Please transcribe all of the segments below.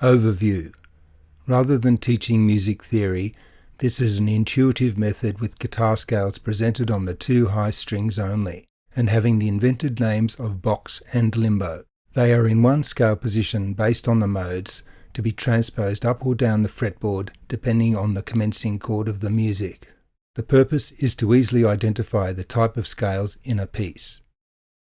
Overview. Rather than teaching music theory, this is an intuitive method with guitar scales presented on the two high strings only, and having the invented names of box and limbo. They are in one scale position based on the modes, to be transposed up or down the fretboard depending on the commencing chord of the music. The purpose is to easily identify the type of scales in a piece.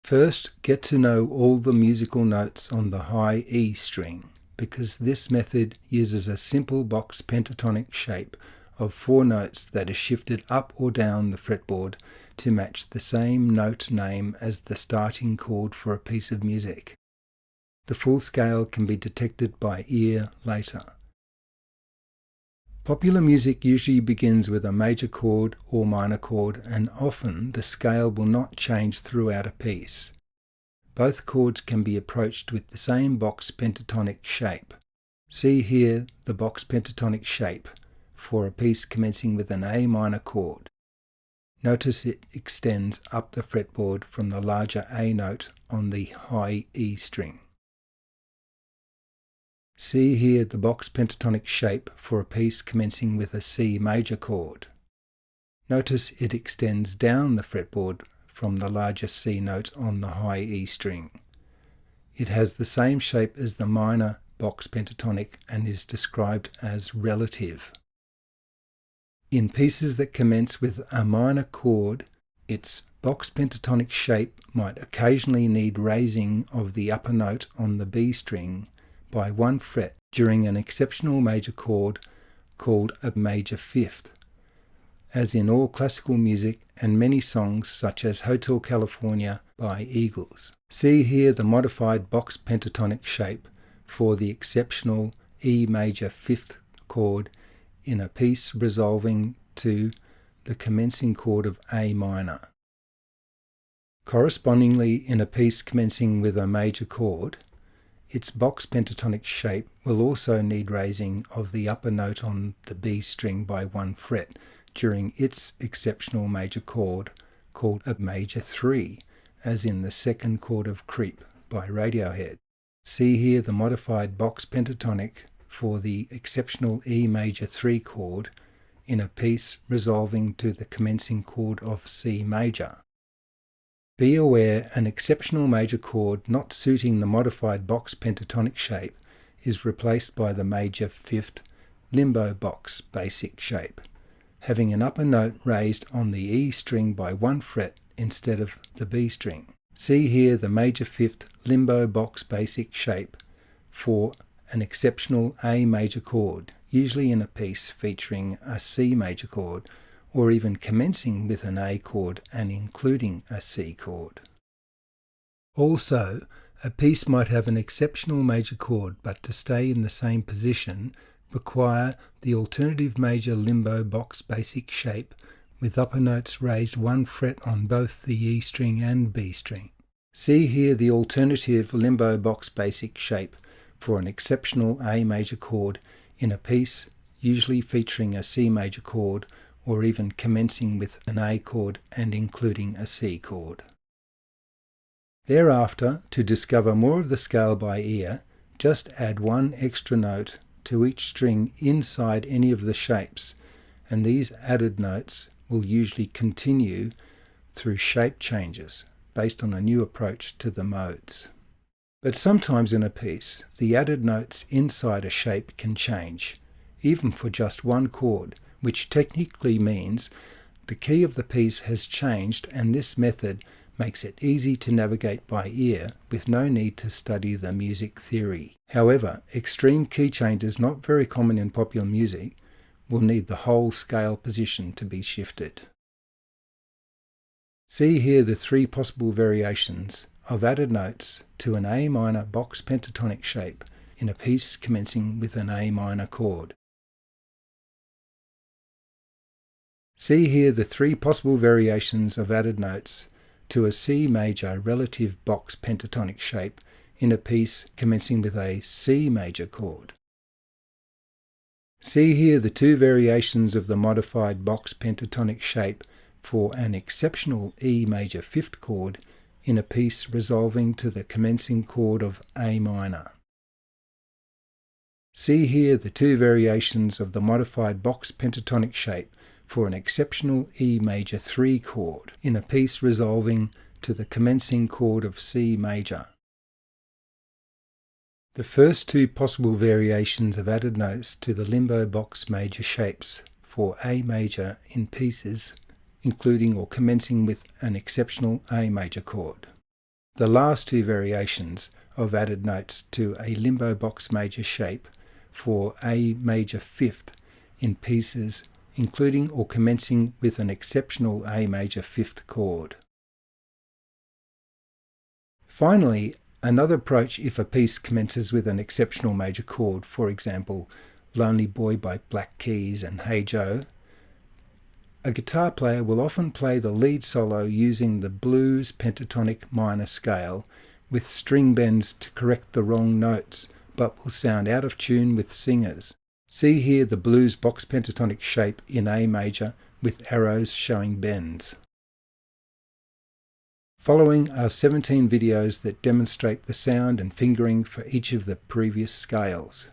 First, get to know all the musical notes on the high E string, because this method uses a simple box pentatonic shape of 4 notes that is shifted up or down the fretboard to match the same note name as the starting chord for a piece of music. The full scale can be detected by ear later. Popular music usually begins with a major chord or minor chord, and often the scale will not change throughout a piece. Both chords can be approached with the same box pentatonic shape. See here the box pentatonic shape for a piece commencing with an A minor chord. Notice it extends up the fretboard from the larger A note on the high E string. See here the box pentatonic shape for a piece commencing with a C major chord. Notice it extends down the fretboard from the larger C note on the high E string. It has the same shape as the minor box pentatonic and is described as relative. In pieces that commence with a minor chord, its box pentatonic shape might occasionally need raising of the upper note on the B string by 1 fret during an exceptional major chord called a major fifth, as in all classical music and many songs such as Hotel California by Eagles. See here the modified box pentatonic shape for the exceptional E major fifth chord in a piece resolving to the commencing chord of A minor. Correspondingly, in a piece commencing with a major chord, its box pentatonic shape will also need raising of the upper note on the B string by 1 fret during its exceptional major chord called a major 3, as in the second chord of Creep by Radiohead. See here the modified box pentatonic for the exceptional E major 3 chord in a piece resolving to the commencing chord of C major. Be aware an exceptional major chord not suiting the modified box pentatonic shape is replaced by the major fifth limbo box basic shape, having an upper note raised on the E string by 1 fret instead of the B string. See here the major fifth limbo box basic shape for an exceptional A major chord, usually in a piece featuring a C major chord, or even commencing with an A chord and including a C chord. Also, a piece might have an exceptional major chord, but to stay in the same position require the alternative major limbo box basic shape with upper notes raised 1 fret on both the E string and B string. See here the alternative limbo box basic shape for an exceptional A major chord in a piece usually featuring a C major chord, or even commencing with an A chord and including a C chord. Thereafter, to discover more of the scale by ear, just add 1 extra note to each string inside any of the shapes, and these added notes will usually continue through shape changes based on a new approach to the modes. But sometimes in a piece, the added notes inside a shape can change, even for just 1 chord, which technically means the key of the piece has changed, and this method makes it easy to navigate by ear with no need to study the music theory. However, extreme key changes, not very common in popular music, will need the whole scale position to be shifted. See here the 3 possible variations of added notes to an A minor box pentatonic shape in a piece commencing with an A minor chord. See here the 3 possible variations of added notes to a C major relative box pentatonic shape in a piece commencing with a C major chord. See here the 2 variations of the modified box pentatonic shape for an exceptional E major fifth chord in a piece resolving to the commencing chord of A minor. See here the two variations of the modified box pentatonic shape for an exceptional E major 3 chord in a piece resolving to the commencing chord of C major. The first two possible variations of added notes to the limbo box major shapes for A major in pieces including or commencing with an exceptional A major chord. The last two variations of added notes to a limbo box major shape for A major 5th in pieces including or commencing with an exceptional A major 5th chord. Finally, another approach if a piece commences with an exceptional major chord, for example, Lonely Boy by Black Keys and Hey Joe. A guitar player will often play the lead solo using the blues pentatonic minor scale with string bends to correct the wrong notes, but will sound out of tune with singers. See here the blues box pentatonic shape in A major with arrows showing bends. Following are 17 videos that demonstrate the sound and fingering for each of the previous scales.